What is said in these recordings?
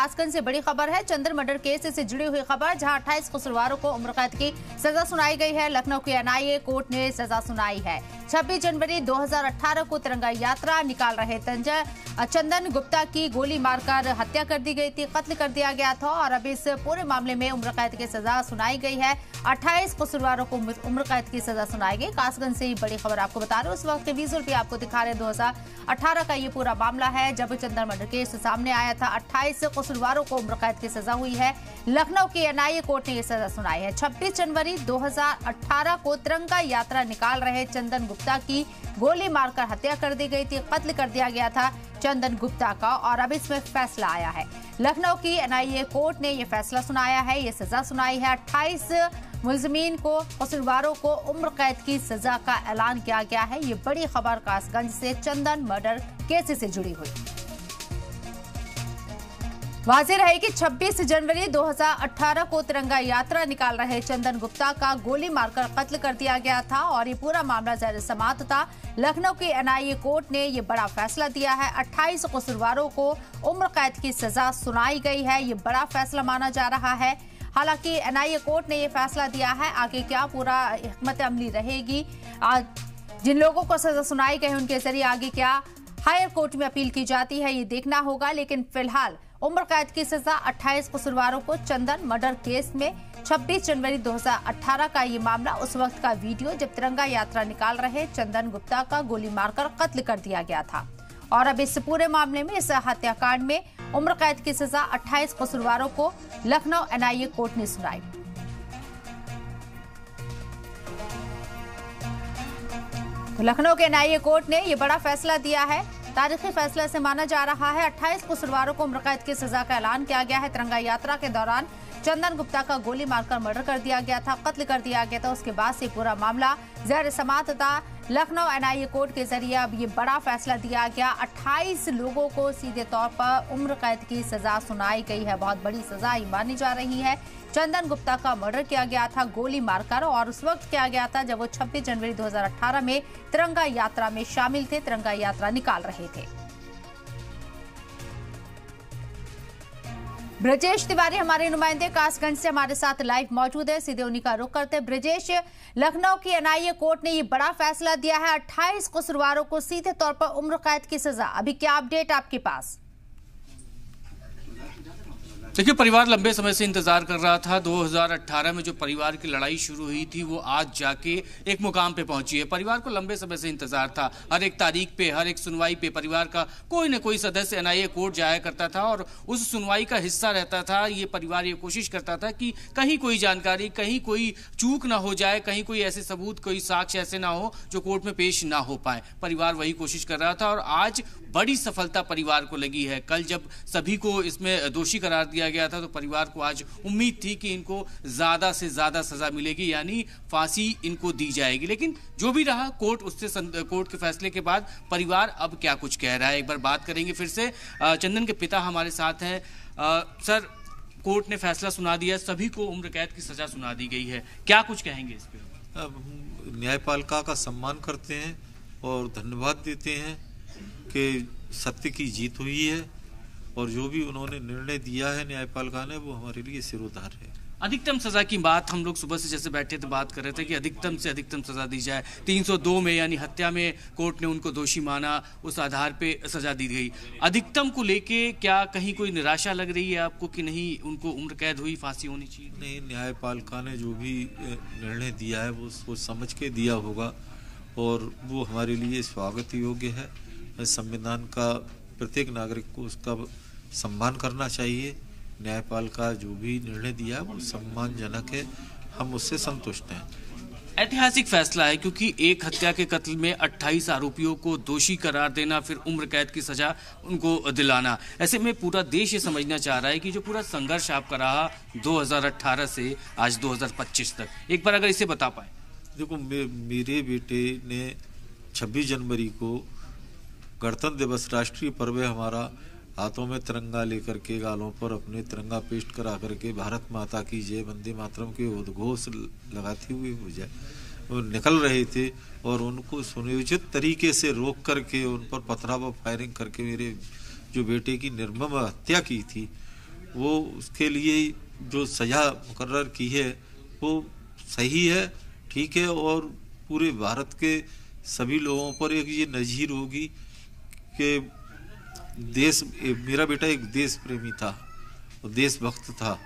कासगंज से बड़ी खबर है। चंदन मर्डर केस से जुड़ी हुई खबर, जहां 28 कसूरवारों को उम्र कैद की सजा सुनाई गई है। लखनऊ की एनआईए कोर्ट ने सजा सुनाई है। 26 जनवरी 2018 को तिरंगा यात्रा निकाल रहे चंदन गुप्ता की गोली मारकर हत्या कर दी गई थी, कत्ल कर दिया गया था और अब इस पूरे मामले में उम्र कैद की सजा सुनाई गई है। 28 कसूरवारों को उम्र कैद की सजा सुनाई गई। कासगंज से बड़ी खबर आपको बता रहे हैं। उस वक्त के विजुअल भी आपको दिखा रहे। 2018 का ये पूरा मामला है जब चंदन मर्डर केस सामने आया था। 28 कसूरवारों को उम्र कैद की सजा हुई है। लखनऊ की एनआईए कोर्ट ने यह सजा सुनाई है। 26 जनवरी 2018 को तिरंगा यात्रा निकाल रहे चंदन गुप्ता की गोली मारकर हत्या कर दी गई थी, कत्ल कर दिया गया था चंदन गुप्ता का और अब इसमें फैसला आया है। लखनऊ की एनआईए कोर्ट ने यह फैसला सुनाया है, यह सजा सुनाई है। 28 मुलजमीन को, कसूरवारों को उम्र कैद की सजा का ऐलान किया गया है। ये बड़ी खबर कासगंज से चंदन मर्डर केस से जुड़ी हुई। वाज़ेह रहे कि 26 जनवरी 2018 को तिरंगा यात्रा निकाल रहे चंदन गुप्ता का गोली मारकर कत्ल कर दिया गया था और ये पूरा मामला ज़ेर समाअत था। लखनऊ की एनआईए कोर्ट ने ये बड़ा फैसला दिया है। 28 कसूरवारों को उम्र कैद की सजा सुनाई गई है। ये बड़ा फैसला माना जा रहा है। हालांकि एनआईए कोर्ट ने ये फैसला दिया है, आगे क्या पूरा हिकमत अमली रहेगी, जिन लोगों को सजा सुनाई गई उनके जरिए आगे क्या हायर कोर्ट में अपील की जाती है, ये देखना होगा। लेकिन फिलहाल उम्र कैद की सजा 28 कसूरवारों को चंदन मर्डर केस में 26 जनवरी 2018 का ये मामला, उस वक्त का वीडियो जब तिरंगा यात्रा निकाल रहे चंदन गुप्ता का गोली मारकर कत्ल कर दिया गया था और अब इस पूरे मामले में, इस हत्याकांड में उम्र कैद की सजा 28 कसूरवारों को लखनऊ एनआईए कोर्ट ने सुनाई। तो लखनऊ के एनआईए कोर्ट ने यह बड़ा फैसला दिया है। तारीखी फैसला से माना जा रहा है 28 कसूरवारों को उम्र कैद की सजा का ऐलान किया गया है। तिरंगा यात्रा के दौरान चंदन गुप्ता का गोली मारकर मर्डर कर दिया गया था, कत्ल कर दिया गया था। उसके बाद से पूरा मामला ज़ेर समाअत था। लखनऊ एनआईए कोर्ट के जरिए अब ये बड़ा फैसला दिया गया। 28 लोगों को सीधे तौर पर उम्र कैद की सजा सुनाई गई है। बहुत बड़ी सजा ही मानी जा रही है। चंदन गुप्ता का मर्डर किया गया था गोली मारकर और उस वक्त किया गया था जब वो 26 जनवरी 2018 में तिरंगा यात्रा में शामिल थे, तिरंगा यात्रा निकाल रहे थे। ब्रजेश तिवारी हमारे नुमाइंदे कासगंज से हमारे साथ लाइव मौजूद है, सीधे उन्हीं का रुख करते हैं। ब्रजेश, लखनऊ की एनआईए कोर्ट ने ये बड़ा फैसला दिया है, 28 कसूरवारों को सीधे तौर पर उम्र कैद की सजा। अभी क्या अपडेट आपके पास? देखिए, परिवार लंबे समय से इंतजार कर रहा था। 2018 में जो परिवार की लड़ाई शुरू हुई थी वो आज जाके एक मुकाम पे पहुंची है। परिवार को लंबे समय से इंतजार था। हर एक तारीख पे, हर एक सुनवाई पे परिवार का कोई न कोई सदस्य एनआईए कोर्ट जाया करता था और उस सुनवाई का हिस्सा रहता था। ये परिवार ये कोशिश करता था कि कहीं कोई जानकारी, कहीं कोई चूक ना हो जाए, कहीं कोई ऐसे सबूत, कोई साक्ष्य ऐसे ना हो जो कोर्ट में पेश ना हो पाए। परिवार वही कोशिश कर रहा था और आज बड़ी सफलता परिवार को लगी है। कल जब सभी को इसमें दोषी करार दिया गया था तो परिवार को आज उम्मीद थी कि इनको ज्यादा से ज्यादा सजा मिलेगी, यानी फांसी इनको दी जाएगी। लेकिन जो भी रहा, कोर्ट के फैसले के बाद परिवार अब क्या कुछ कह रहा है, एक बार बात करेंगे फिर से। चंदन के पिता हमारे साथ हैं। सर, कोर्ट ने फैसला सुना दिया, सभी को उम्र कैद की सजा सुना दी गई है, क्या कुछ कहेंगे इस पे? न्यायपालिका का सम्मान करते हैं और धन्यवाद देते हैं कि सत्य की जीत हुई है और जो भी उन्होंने निर्णय दिया है न्यायपालिका ने, वो हमारे लिए सिरोधार है। अधिकतम सजा की बात हम लोग सुबह से जैसे बैठे थे बात कर रहे थे कि अधिकतम से अधिकतम सजा दी जाए। 302 में यानी हत्या में कोर्ट ने उनको दोषी माना, उस आधार पे सजा दी गई। अधिकतम को लेके क्या कहीं कोई निराशा लग रही है आपको कि नहीं, उनको उम्र कैद हुई, फांसी होनी चाहिए? नहीं, न्यायपालिका ने जो भी निर्णय दिया है वो सोच समझ के दिया होगा और वो हमारे लिए स्वागत योग्य है। संविधान का प्रत्येक नागरिक को उसका सम्मान करना चाहिए। न्यायपालिका जो भी निर्णय दिया है वो सम्मानजनक है, हम उससे संतुष्ट हैं। ऐतिहासिक फैसला है क्योंकि एक हत्या के कत्ल में 28 आरोपियों को दोषी करार देना, फिर उम्र कैद की सजा उनको दिलाना। ऐसे में पूरा देश ये समझना चाह रहा है कि जो पूरा संघर्ष आपका रहा 2018 से आज 2025 तक, एक बार अगर इसे बता पाए। देखो, मेरे बेटे ने 26 जनवरी को गणतंत्र दिवस राष्ट्रीय पर्व है हमारा, हाथों में तिरंगा लेकर के, गालों पर अपने तिरंगा पेस्ट करा करके भारत माता की जय, वंदे मातरम के उद्घोष लगाते हुए वो निकल रहे थे और उनको सुनियोजित तरीके से रोक करके उन पर पथराव फायरिंग करके मेरे जो बेटे की निर्मम हत्या की थी वो उसके लिए जो सजा मुकर्रर की है वो सही है, ठीक है, और पूरे भारत के सभी लोगों पर एक ये नज़ीर होगी कि मेरा बेटा एक देश प्रेमी था और देशभक्त था।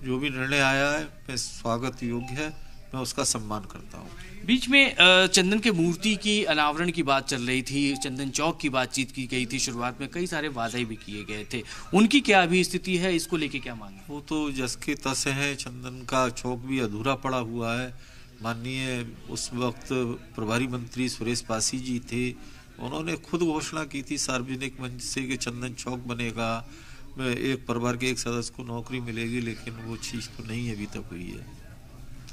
जो भी निर्णय आया है मैं स्वागत योग्य है, मैं उसका सम्मान करता हूँ। बीच में चंदन के मूर्ति की अनावरण की बात चल रही थी, चंदन चौक की बातचीत की गई थी, शुरुआत में कई सारे वादे भी किए गए थे, उनकी क्या अभी स्थिति है, इसको लेके क्या मांगे? वो तो जस के तस है, चंदन का चौक भी अधूरा पड़ा हुआ है। माननीय उस वक्त प्रभारी मंत्री सुरेश पासी जी थे, उन्होंने खुद घोषणा की थी सार्वजनिक मंच से कि चंदन चौक बनेगा, एक परिवार के एक सदस्य को नौकरी मिलेगी, लेकिन वो चीज़ तो नहीं अभी तक हुई है।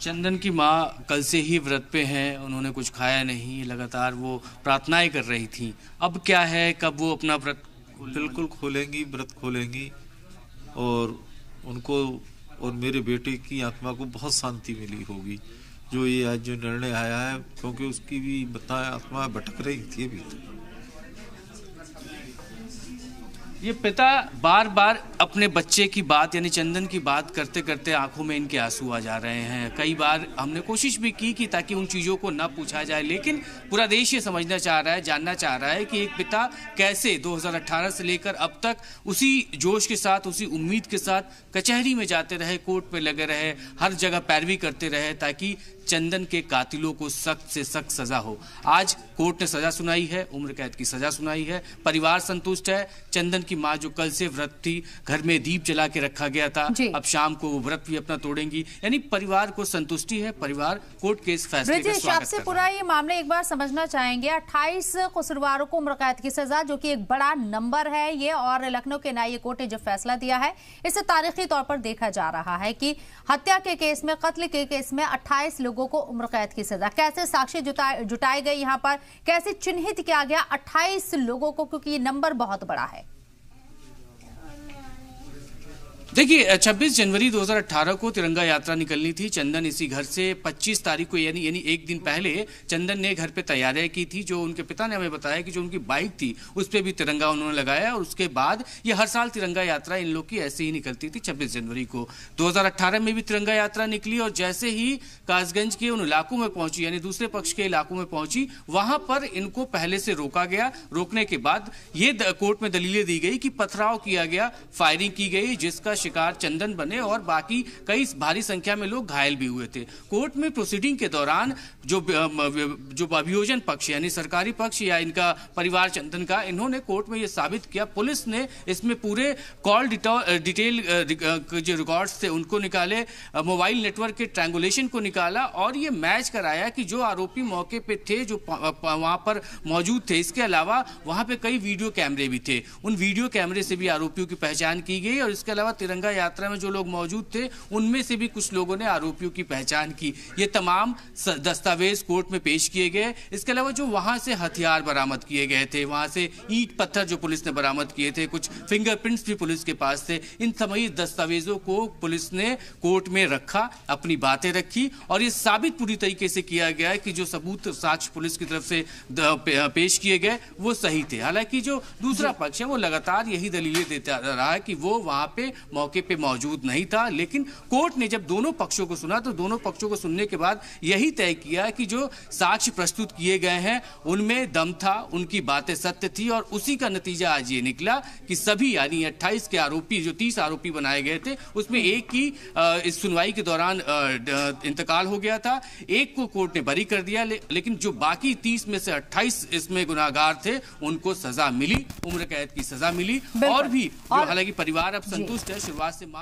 चंदन की माँ कल से ही व्रत पे हैं, उन्होंने कुछ खाया नहीं, लगातार वो प्रार्थनाएं कर रही थी। अब क्या है, कब वो अपना व्रत? बिल्कुल खोलेंगी, व्रत खोलेंगी, और उनको और मेरे बेटे की आत्मा को बहुत शांति मिली होगी जो ये आज जो निर्णय आया है, क्योंकि उसकी भी आत्मा भटक रही थी अभी तक। ये पिता बार बार अपने बच्चे की बात यानी चंदन की बात करते करते आंखों में इनके आंसू आ जा रहे हैं। कई बार हमने कोशिश भी की कि ताकि उन चीज़ों को न पूछा जाए, लेकिन पूरा देश ये समझना चाह रहा है, जानना चाह रहा है कि एक पिता कैसे 2018 से लेकर अब तक उसी जोश के साथ, उसी उम्मीद के साथ कचहरी में जाते रहे, कोर्ट पे लगे रहे, हर जगह पैरवी करते रहे ताकि चंदन के कातिलों को सख्त से सख्त सजा हो। आज कोर्ट ने सजा सुनाई है, उम्र कैद की सजा सुनाई है, परिवार संतुष्ट है। चंदन की मां जो कल से व्रत थी, घर में दीप जला के रखा गया था, अब शाम को वो व्रत भी अपना तोड़ेंगी, यानी परिवार को संतुष्टि है। परिवार कोर्ट के इस फैसले का स्वागत आपसे पूरा ये मामला एक बार समझना चाहेंगे। 28 कसूरवारों को उम्र कैद की सजा, जो कि एक बड़ा नंबर है ये, और लखनऊ के न्यायिक कोर्ट ने जो फैसला दिया है इसे तारीखी तौर पर देखा जा रहा है कि हत्या के केस में, कत्ल के केस में 28 लोगों को उम्र कैद की सजा। कैसे साक्ष्य जुटाए गए, यहाँ पर कैसे चिन्हित किया गया 28 लोगों को, क्योंकि ये नंबर बहुत बड़ा है। देखिए 26 जनवरी 2018 को तिरंगा यात्रा निकलनी थी। चंदन इसी घर से 25 तारीख को यानी एक दिन पहले चंदन ने घर पे तैयारियां की थी। जो उनके पिता ने हमें बताया कि जो उनकी बाइक थी उस पर भी तिरंगा उन्होंने लगाया, और उसके बाद ये हर साल तिरंगा यात्रा इन लोग की ऐसे ही निकलती थी। 26 जनवरी को 2018 में भी तिरंगा यात्रा निकली, और जैसे ही कासगंज के उन इलाकों में पहुंची, यानी दूसरे पक्ष के इलाकों में पहुंची, वहां पर इनको पहले से रोका गया। रोकने के बाद ये कोर्ट में दलीलें दी गई कि पथराव किया गया, फायरिंग की गई, जिसका शिकार चंदन बने और बाकी कई भारी संख्या में लोग घायल भी हुए थे। कोर्ट में प्रोसीडिंग के दौरान जो अभियोजन पक्ष यानी सरकारी पक्ष या इनका परिवार चंदन का, इन्होंने कोर्ट में यह साबित किया, पुलिस ने इसमें पूरे कॉल डिटेल जो रिकॉर्ड्स थे उनको निकाले, मोबाइल नेटवर्क के ट्रायंगुलेशन को निकाला, और ये मैच कराया कि जो आरोपी मौके पे थे, जो वहां पर मौजूद थे, इसके अलावा वहां पे कई वीडियो कैमरे भी थे, उन वीडियो कैमरे से भी आरोपियों की पहचान की गई, और इसके अलावा तिरंगा यात्रा में जो लोग मौजूद थे उनमें से भी कुछ लोगों ने आरोपियों की पहचान की। ये तमाम दस्तावेज कोर्ट में पेश किए गए। इसके अलावा जो वहां से हथियार बरामद किए गए थे, वहां से ईंट पत्थर जो पुलिस ने बरामद किए थे, कुछ फिंगरप्रिंट्स भी पुलिस के पास थे, इन सभी दस्तावेजों को पुलिस ने कोर्ट में रखा, अपनी बातें रखी, और ये साबित पूरी तरीके से किया गया कि जो सबूत साक्ष्य पुलिस की तरफ से पेश किए गए वो सही थे। हालांकि जो दूसरा पक्ष है वो लगातार यही दलीलें देता रहा है कि वो वहां पे मौके पे मौजूद नहीं था, लेकिन कोर्ट ने जब दोनों पक्षों को सुना तो दोनों पक्षों को सुनने के बाद यही तय किया कि जो साक्ष्य प्रस्तुत किए गए हैं उनमें दम था, उनकी बातें सत्य थी, और उसी का नतीजा आज ये निकला कि सभी यानी 28 के आरोपी, जो 30 आरोपी बनाए गए थे, उसमें एक की इस सुनवाई के दौरान इंतकाल हो गया था, एक को कोर्ट ने बरी कर दिया, लेकिन जो बाकी 30 में से 28 इसमें गुनाहगार थे उनको सजा मिली, उम्र कैद की सजा मिली, और भी जो हालांकि परिवार अब संतुष्ट है। शुरुआत से मांग